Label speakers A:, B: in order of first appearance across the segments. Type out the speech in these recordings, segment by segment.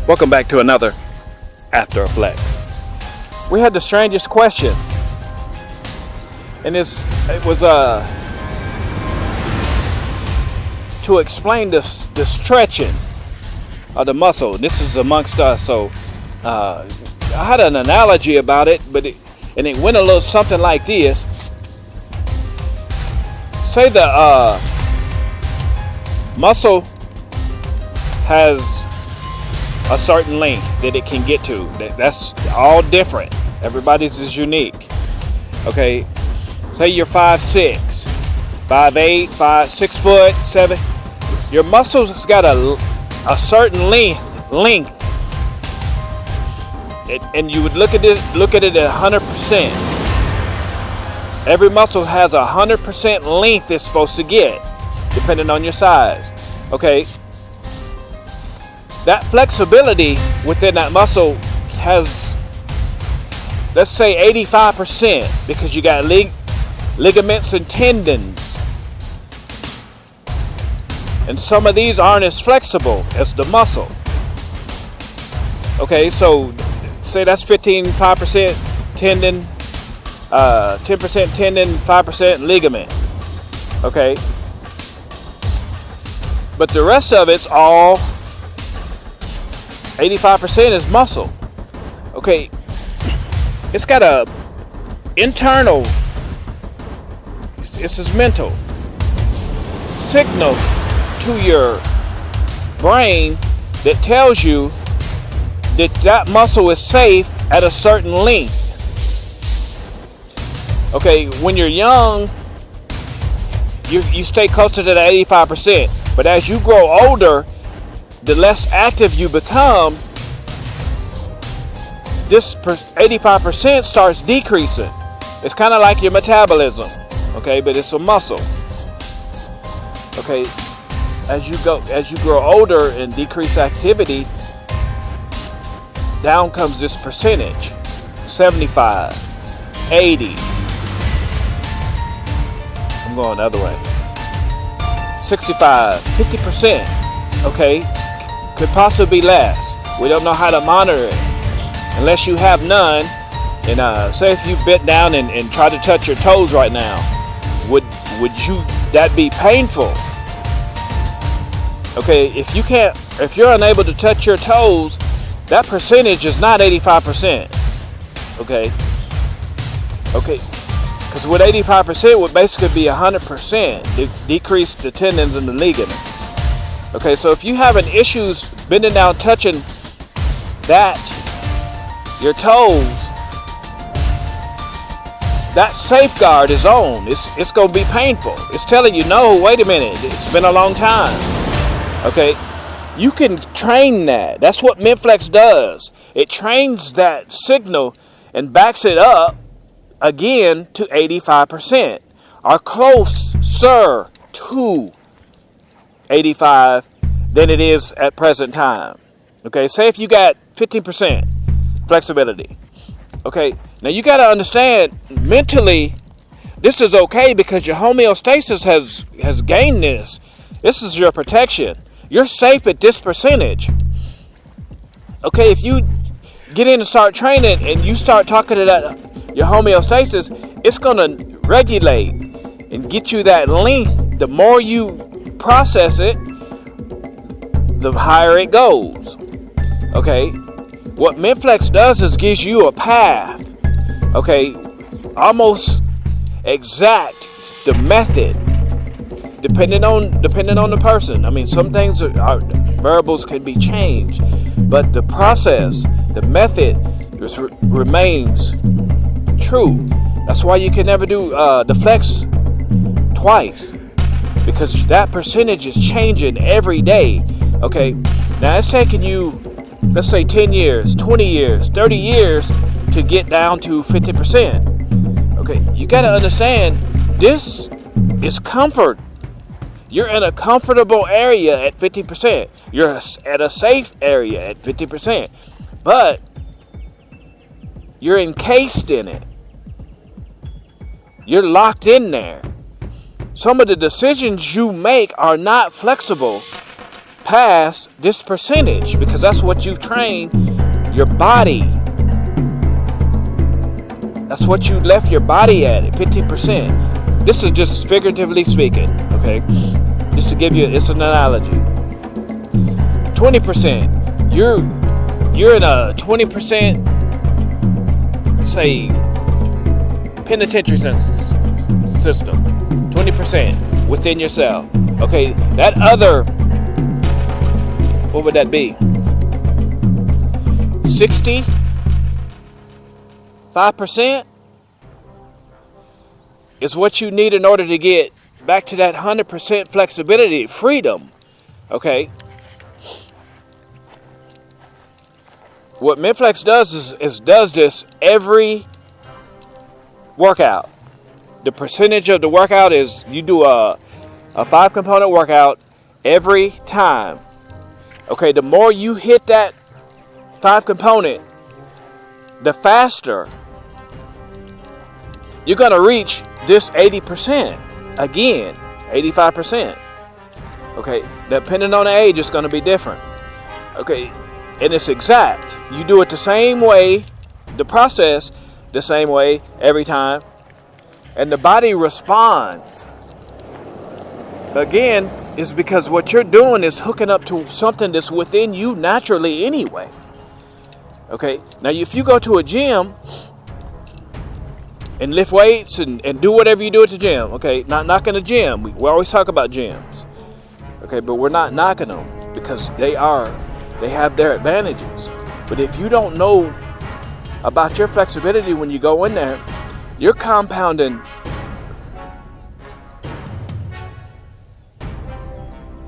A: Welcome back to another After a Flex. We had the strangest question, and it was to explain the stretching of the muscle. This is amongst us, so I had an analogy about it, but it went a little something like this. Say the muscle has a certain length that it can get to. That's all different. Everybody's is unique. Okay, say you're 5'6", 5'8", 6 foot 7. Your muscles has got a certain length, and you would look at it at 100%. Every muscle has 100% length it's supposed to get, depending on your size. Okay. That flexibility within that muscle has, let's say, 85%, because you got ligaments and tendons. And some of these aren't as flexible as the muscle. Okay, so say that's 5% tendon, 10% tendon, 5% ligament. Okay. But the rest of it's all 85% is muscle. Okay, it's got a internal, this is mental, signal to your brain that tells you that muscle is safe at a certain length. Okay, when you're young, you stay closer to the 85%, but as you grow older, the less active you become, this 85% starts decreasing. It's kind of like your metabolism, okay, but it's a muscle. Okay, as you grow older and decrease activity, down comes this percentage: 75, 80. I'm going the other way. 65, 50%. Okay. Could possibly be less. We don't know how to monitor it unless you have none. And say if you bent down and try to touch your toes right now, would that be painful? Okay, if you're unable to touch your toes, that percentage is not 85%. Okay, because with 85% would basically be 100%. Decrease the tendons and the ligaments. Okay, so if you having issues bending down, touching your toes, that safeguard is on. It's going to be painful. It's telling you, no, wait a minute, it's been a long time. Okay, you can train that. That's what MentFlexX does. It trains that signal and backs it up again to 85%, or closer to 85 than it is at present time. Okay, say if you got 15% flexibility. Okay, now you got to understand mentally this is okay, because your homeostasis has gained this. This is your protection. You're safe at this percentage. Okay, if you get in and start training and you start talking to your homeostasis, it's going to regulate and get you that length. The more you process it, the higher it goes. Okay, what MentFlexX does is gives you a path. Okay, almost exact the method, depending on the person. I mean, some things are variables can be changed, but the process, the method remains true. That's why you can never do the flex twice, because that percentage is changing every day. Okay, now it's taking you, let's say 10 years, 20 years, 30 years to get down to 50%. Okay, you got to understand, this is comfort. You're in a comfortable area at 50%. You're at a safe area at 50%. But you're encased in it. You're locked in there. Some of the decisions you make are not flexible past this percentage, because that's what you've trained your body. That's what you left your body at 15%. This is just figuratively speaking, okay? Just to give you, it's an analogy. 20%. You're in a 20%, say, penitentiary system. 20% within yourself. Okay, that other, what would that be? 65% is what you need in order to get back to that 100% flexibility, freedom. Okay. What MentFlexX does is does this every workout. The percentage of the workout is you do a 5-component workout every time. Okay, the more you hit that 5-component, the faster you're going to reach this 80%. Again, 85%. Okay, depending on the age, it's going to be different. Okay, and it's exact. You do it the same way, the process the same way every time, and the body responds. Again, it's because what you're doing is hooking up to something that's within you naturally anyway. Okay, now if you go to a gym and lift weights and do whatever you do at the gym, okay, not knocking the gym. We always talk about gyms. Okay, but we're not knocking them because they have their advantages. But if you don't know about your flexibility when you go in there, you're compounding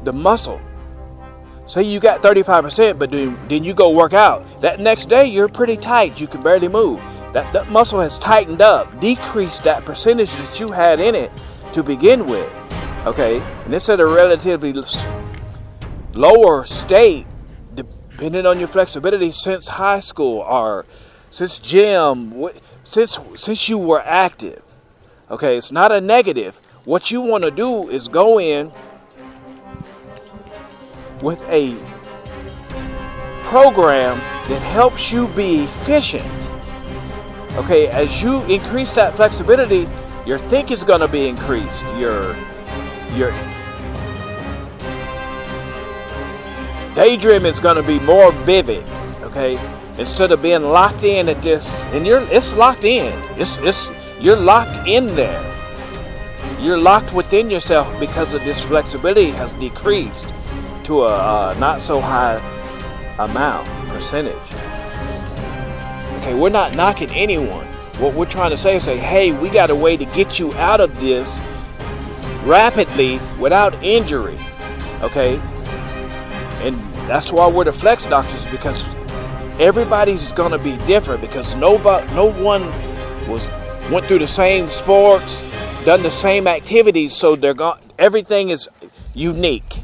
A: the muscle. Say you got 35%, but then you go work out. That next day, you're pretty tight. You can barely move. That muscle has tightened up, decreased that percentage that you had in it to begin with. Okay? And it's at a relatively lower state, depending on your flexibility, since high school or since gym, since you were active. Okay? It's not a negative. What you want to do is go in with a program that helps you be efficient. Okay, as you increase that flexibility, your think is going to be increased. Your daydream is going to be more vivid. Okay, instead of being locked in at this, and it's locked in. You're locked in there. You're locked within yourself because of this flexibility has decreased to a not so high percentage. Okay, we're not knocking anyone. What we're trying to say is hey, we got a way to get you out of this rapidly without injury. Okay? And that's why we're the flex doctors, because everybody's going to be different, because no one went through the same sports, done the same activities, so everything is unique.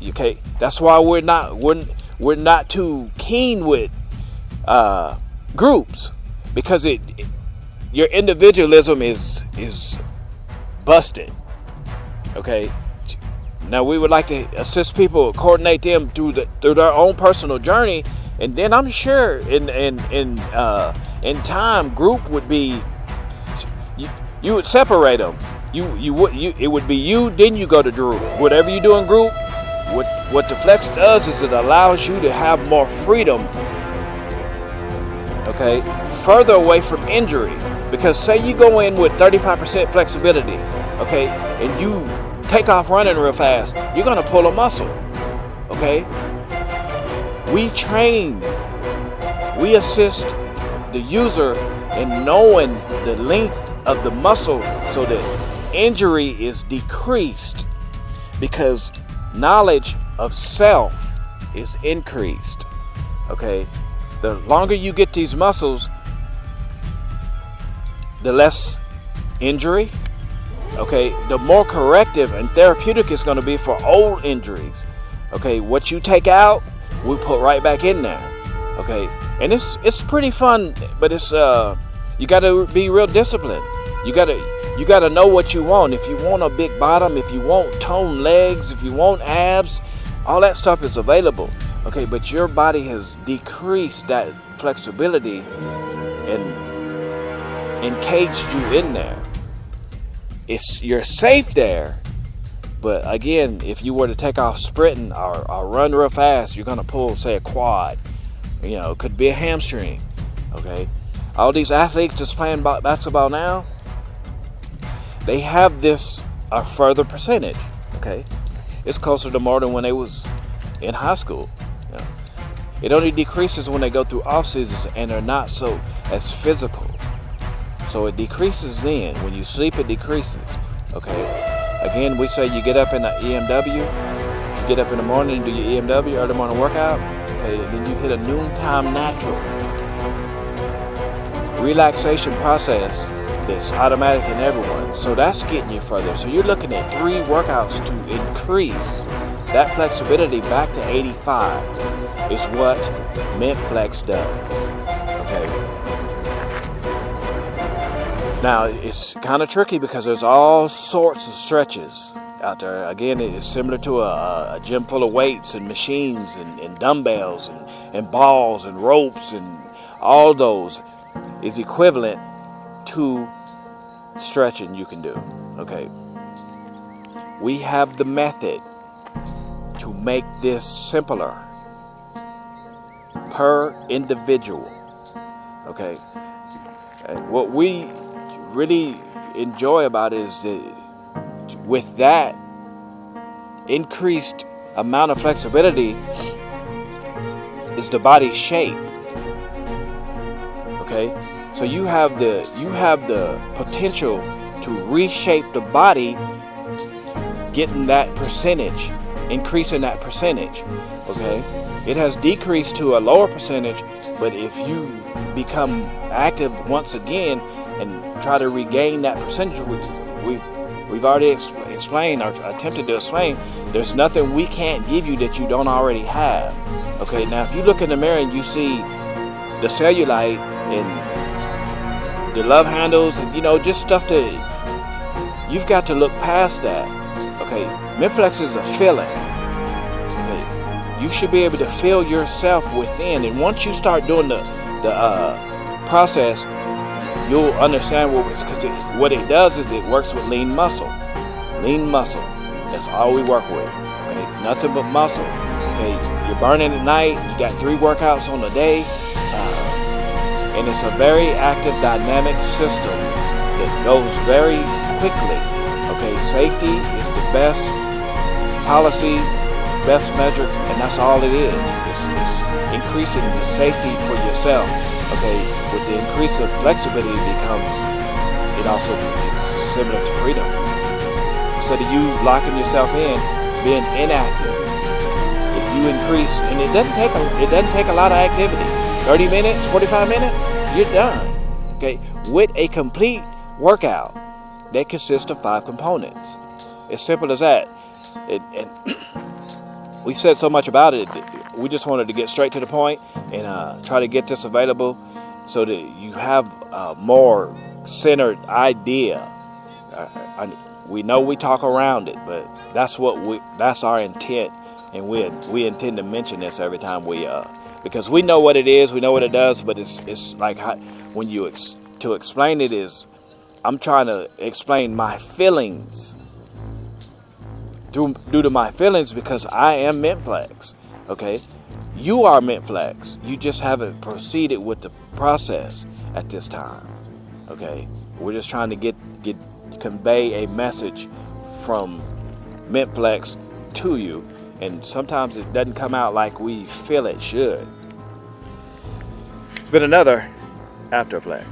A: Okay? That's why we're not too keen with groups, because your individualism is busted. Okay, now we would like to assist people, coordinate them through their own personal journey, and then I'm sure in time group would be you would separate them. It would be you, then you go to group. Whatever you do in group, what the Flex does is it allows you to have more freedom. Okay, further away from injury, because say you go in with 35% flexibility, okay, and you take off running real fast, you're gonna pull a muscle. Okay, we assist the user in knowing the length of the muscle so that injury is decreased, because knowledge of self is increased. Okay, the longer you get these muscles, the less injury. Okay, the more corrective and therapeutic it's going to be for old injuries. Okay, what you take out, we put right back in there. Okay, and it's pretty fun, but it's you got to be real disciplined. You got to know what you want. If you want a big bottom, if you want toned legs, if you want abs, All that stuff is available. Okay, but your body has decreased that flexibility and encaged you in there. You're safe there, but again, if you were to take off sprinting or run real fast, you're gonna pull, say, a quad. It could be a hamstring. Okay, all these athletes just playing basketball now, they have this a further percentage. Okay, it's closer to more than when they was in high school. It only decreases when they go through off seasons and they're not so as physical. So it decreases then. When you sleep, it decreases. Okay. Again, we say you get up in the EMW. You get up in the morning and do your EMW, early morning workout. Okay. Then you hit a noontime natural relaxation process that's automatic in everyone. So that's getting you further. So you're looking at 3 workouts to increase that flexibility back to 85 is what MentFlexX does. Okay. Now, it's kind of tricky because there's all sorts of stretches out there. Again, it's similar to a gym full of weights and machines and dumbbells and balls and ropes, and all those is equivalent to stretching you can do. Okay. We have the method to make this simpler per individual. Okay. What we really enjoy about it is that with that increased amount of flexibility is the body's shape. Okay, so you have the potential to reshape the body, getting that percentage, increasing that percentage. Okay, it has decreased to a lower percentage, but if you become active once again and try to regain that percentage, we've already explained or attempted to explain, there's nothing we can't give you that you don't already have. Okay, now if you look in the mirror and you see the cellulite and the love handles and just stuff that you've got to look past that. Okay, MentFlexX is a feeling. Okay, you should be able to feel yourself within, and once you start doing the process, you'll understand what it does is it works with lean muscle. Lean muscle. That's all we work with. Okay, nothing but muscle. Okay, you're burning at night. You got 3 workouts on a day, and it's a very active, dynamic system that goes very quickly. Okay, safety is the best policy, best measure, and that's all it is. It's increasing the safety for yourself. Okay, with the increase of flexibility it also is similar to freedom. Instead of you locking yourself in, being inactive, if you increase, and it doesn't take a lot of activity, 30 minutes, 45 minutes, you're done. Okay, with a complete workout that consists of 5 components. As simple as that. And we've said so much about it. We just wanted to get straight to the point and try to get this available so that you have a more centered idea. We know we talk around it, but that's our intent, and we intend to mention this every time because we know what it is, we know what it does, but it's like when to explain it is, I'm trying to explain my feelings due to my feelings, because I am MentFlexX. Okay, you are MentFlexX. You just haven't proceeded with the process at this time. Okay, we're just trying to convey a message from MentFlexX to you, and sometimes it doesn't come out like we feel it should. It's been another After Flexx.